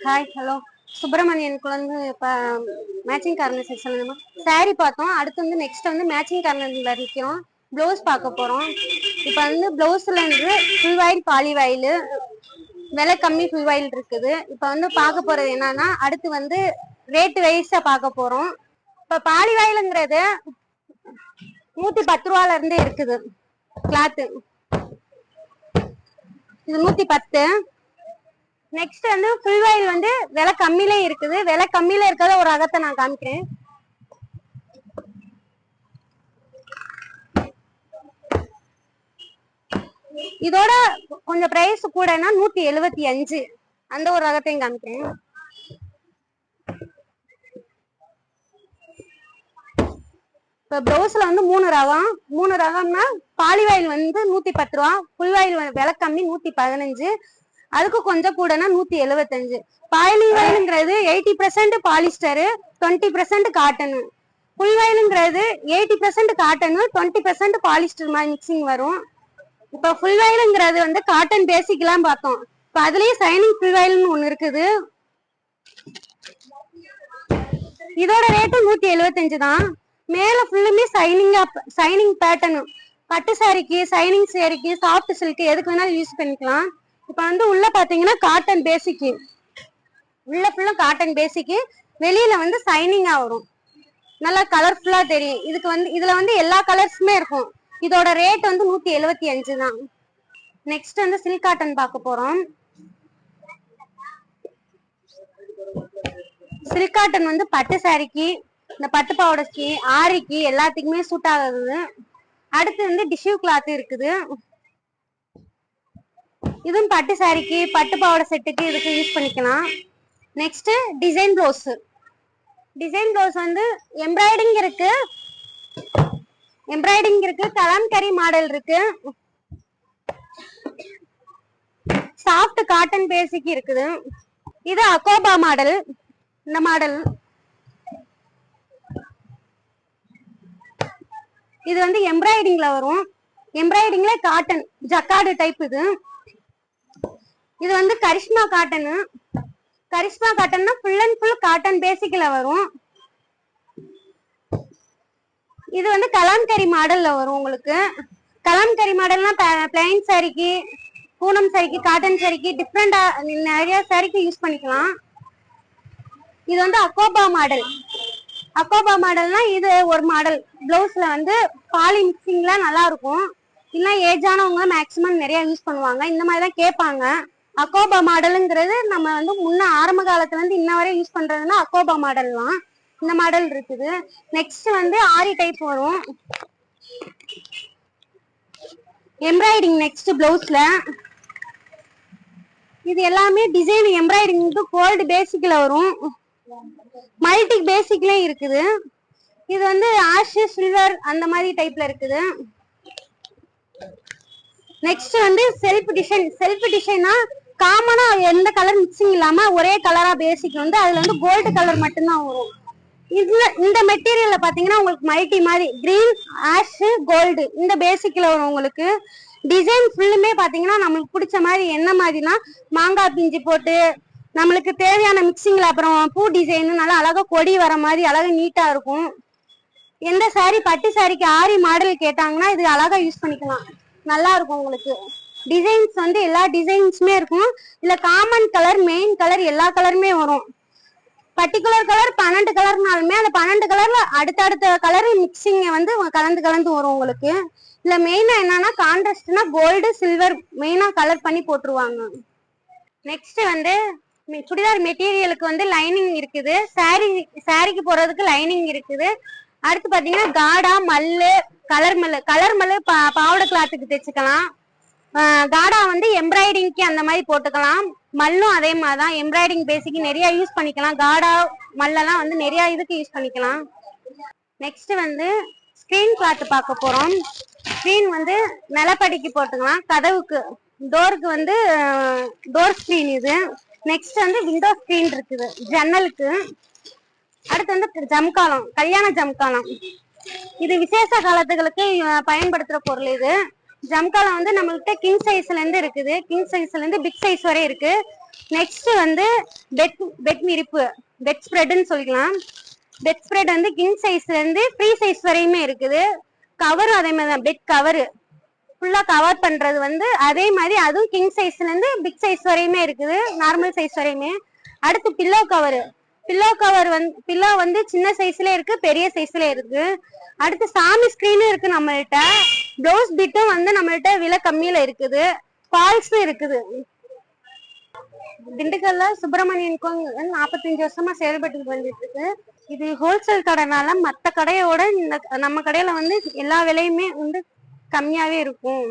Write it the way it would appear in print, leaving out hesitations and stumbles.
Hi hello Subramanian குழந்தை matching corner section sorry பார்த்தோம். அடுத்து வந்து நெக்ஸ்ட் வந்து மேட்சிங் கார்னர்ல நிற்கிறோம். ப்ளவுஸ் பார்க்க போறோம். இப்போ வந்து ப்ளவுஸ்ல இருந்து ஃபுல் வாயில் பாலி வாயில் விலை கம்மி ஃபுல் வாயில் இருக்குது. இப்போ வந்து பார்க்க போறது என்னன்னா அடுத்து வந்து ரேட்டு வைஸா பார்க்க போறோம். இப்போ பாலி வாயிலுங்கிறது 110 ரூபால இருந்து இருக்குது. கிளாத்து இது 110. நெக்ஸ்ட் வந்து ஃபுல் வாயில் வந்து விலை கம்மியிலே இருக்குது. விலை கம்மியில இருக்கிறத ஒரு ரகத்தை நான் காமிக்கிறேன். இதோட கொஞ்சம் பிரைஸ் கூடனா 175 அந்த ஒரு ரகத்தையும் காமிக்கிறேன். இப்ப ப்ளவுஸ்ல வந்து மூணு ரகம்னா பாலி வாயில் வந்து 110 ரூபா, ஃபுல் வாயில் விலை கம்மி 115, அதுக்கு கொஞ்சம் கூடனா 175. பாலி வாயிலுங்கிறது 80% பாலிஸ்டரு 20% காட்டனு. ஃபுல் வாயிலுங்கிறது 80% காட்டனு 20% பாலிஸ்டர் மாதிரி மிக்சிங் வரும். இப்ப ஃபுல் வாயிலுங்கிறது வந்து காட்டன் பேசிக் எல்லாம் பார்த்தோம். இப்ப அதுலயே சைனிங் ஃபுல் வாயில்னு ஒண்ணு இருக்குது. இதோட ரேட்டு 175 தான். மேல ஃபுல்லுமே சைனிங் பேட்டர்னு. பட்டு சாரிக்கு, சைனிங் சாரிக்கு, சாஃப்ட் சில்க் எதுக்கு வேணாலும் யூஸ் பண்ணிக்கலாம். இப்ப வந்து உள்ள பாத்தீங்கன்னா காட்டன் பேசிக்கு, உள்ள ஃபுல்லா காட்டன் பேசிக்கு, வெளியில வந்து சைனிங்கா வரும். நல்லா கலர்ஃபுல்லா தெரியும். இதுல வந்து எல்லா கலர்ஸுமே இருக்கும். இதோட ரேட் வந்து 175 தான். நெக்ஸ்ட் வந்து சில்க் காட்டன் பார்க்க போறோம். சில்க் காட்டன் வந்து பட்டு சாரிக்கு, இந்த பட்டு பாவாடைக்கு, ஆரிக்கு எல்லாத்துக்குமே சூட் ஆகுது. அடுத்து வந்து டிஷ்யூ கிளாத் இருக்குது. இதுவும் பட்டு சாரிக்கு, பட்டு பாவாடை செட்டுக்கு இதுக்கு யூஸ் பண்ணிக்கலாம். Next design blouse. Design blouse வந்து எம்ப்ராய்டிங் இருக்கு, கலாம்கரி மாடல் இருக்கு, சாஃப்ட் காட்டன் பேசிக் இருக்குது. இது அகோபா மாடல். இந்த மாடல் இது வந்து எம்ப்ராய்டிங்ல வரும். எம்ப்ராய்டிங்ல காட்டன் ஜக்கார்டு டைப். இது வந்து கரிஷ்மா காட்டனு. கரிஷ்மா காட்டன்னா ஃபுல் அண்ட் ஃபுல் காட்டன் பேசிக்ல வரும். இது வந்து கலாம்கரி மாடல்ல வரும். உங்களுக்கு கலாம்கரி மாடல்னா பிளைன் சாரிக்கு, பூனம் சாரிக்கு, காட்டன் சாரிக்கு, டிஃப்ரெண்டா நிறைய சாரிக்கு யூஸ் பண்ணிக்கலாம். இது வந்து அகோபா மாடல். அகோபா மாடல்னா இது ஒரு மாடல். பிளவுஸ்ல வந்து பாலி மிக்சிங்லாம் நல்லா இருக்கும். இல்ல ஏஜ் ஆனவங்க மேக்சிமம் நிறைய யூஸ் பண்ணுவாங்க. இந்த மாதிரி தான் கேட்பாங்க. அகோபா மாடலுங்கிறது நம்ம வந்து முன்ன ஆரம்ப காலத்துல இருந்து இன்ன வரை யூஸ் பண்றதுன்னா அகோபா மாடல் தான். இந்த மாடல் இருக்குது. நெக்ஸ்ட் வந்து ஆரி டைப் வரும். எம்ப்ராய்டிங் நெக்ஸ்ட் பிளவுஸ்ல இது எல்லாமே டிசைன் எம்ப்ராய்டிங் கோல்டு பேசிக்ல வரும். மல்டி பேசிக்லயும் இருக்குது. இது வந்து ஆஷ், சில்வர் அந்த மாதிரி டைப்ல இருக்குது. நெக்ஸ்ட் வந்து செல்ஃப் டிசைனா காமனா எந்த கலர் மிக்சிங் இல்லாம ஒரே கலரா பேசிக் வந்து அதுல வந்து கோல்டு கலர் மட்டும்தான் வரும். இதுல இந்த மெட்டீரியல்ல பாத்தீங்கன்னா உங்களுக்கு மல்டி மாதிரி கிரீன், ஆஷ், கோல்டு இந்த பேசிக்ல வரும். உங்களுக்கு டிசைன் ஃபுல்லுமே பாத்தீங்கன்னா நம்மளுக்கு பிடிச்ச மாதிரி என்ன மாதிரினா மாங்காய் பிஞ்சு போட்டு நம்மளுக்கு தேவையான மிக்சிங்ல, அப்புறம் பூ டிசைன் நல்லா அழகா கொடி வர மாதிரி அழகா நீட்டா இருக்கும். எந்த சாரி பட்டு சாரிக்கு ஆரி மாடல் கேட்டாங்கன்னா இது அழகா யூஸ் பண்ணிக்கலாம். நல்லா இருக்கும். உங்களுக்கு டிசைன்ஸ் வந்து எல்லா டிசைன்ஸுமே இருக்கும். இல்ல காமன் கலர், மெயின் கலர் எல்லா கலருமே வரும். பர்டிகுலர் கலர் 12 கலர்னாலுமே அந்த 12 கலர்ல அடுத்தடுத்த கலர் மிக்சிங் வந்து கலந்து வரும் உங்களுக்கு. இல்ல மெயினா என்னன்னா கான்ட்ராஸ்ட்னா கோல்டு, சில்வர் மெயினா கலர் பண்ணி போட்டுருவாங்க. நெக்ஸ்ட் வந்து சுடிதார் மெட்டீரியலுக்கு வந்து லைனிங் இருக்குது. சாரிக்கு போறதுக்கு லைனிங் இருக்குது. அடுத்து பாத்தீங்கன்னா காடா, மல்லு, கலர் மல்லு பாவாடை கிளாத்துக்கு தைச்சுக்கலாம். காடா வந்து எம்ப்ராய்டிங்க்கு அந்த மாதிரி போட்டுக்கலாம். மல்லும் அதே மாதிரிதான் எம்ப்ராய்டிங் பேசிக்கு நிறைய யூஸ் பண்ணிக்கலாம். காடா மல்லெல்லாம் வந்து நிறைய இதுக்கு யூஸ் பண்ணிக்கலாம். நெக்ஸ்ட் வந்து ஸ்கிரீன் கிளாத் பார்க்க போறோம். ஸ்கிரீன் வந்து நிலப்படிக்கு போட்டுக்கலாம். கதவுக்கு டோருக்கு வந்து டோர் ஸ்கிரீன் இது. நெக்ஸ்ட் வந்து விண்டோ ஸ்கிரீன் இருக்குது ஜன்னலுக்கு. அடுத்து வந்து ஜம்காலம், கல்யாண ஜம்காலம். இது விசேஷ காலத்துகளுக்கு பயன்படுத்துற பொருள். இது ஜம்காலம் வந்து நம்மள்கிட்ட கிங் சைஸ்ல இருந்து இருக்குது. கிங் சைஸ்ல இருந்து பிக் சைஸ் வரை இருக்கு. நெக்ஸ்ட் வந்து பெட் விரிப்பு, பெட் ஸ்ப்ரெட்னு சொல்லிக்கலாம். பெட் ஸ்ப்ரெட் வந்து கிங் சைஸ்ல இருந்து ஃப்ரீ சைஸ் வரையுமே இருக்குது. கவர் அதே மாதிரி தான், பெட் கவர் ஃபுல்லா கவர் பண்றது வந்து அதே மாதிரி அதுவும் கிங் சைஸ்ல இருந்து பிக் சைஸ் வரையுமே இருக்குது, நார்மல் சைஸ் வரையுமே. அடுத்து பில்லோ கவர். பில்லோ வந்து சின்ன சைஸ்ல இருக்கு, பெரிய சைஸ்ல இருக்கு. அடுத்து சாமி ஸ்கிரீனும் இருக்கு நம்மள்ட்ட. ப்ளவுஸ் பிட்டும் வந்து நம்மள்ட்ட விலை கம்மியில இருக்குது, ஃபால்ஸும் இருக்குது. திண்டுக்கல்ல சுப்பிரமணியன் கோவில் 45 வருஷமா செயல்பட்டு வந்துட்டு இருக்கு. இது ஹோல்சேல் கடைனால மத்த கடையோட இந்த நம்ம கடையில வந்து எல்லா விலையுமே வந்து கம்மியாவே இருக்கும்.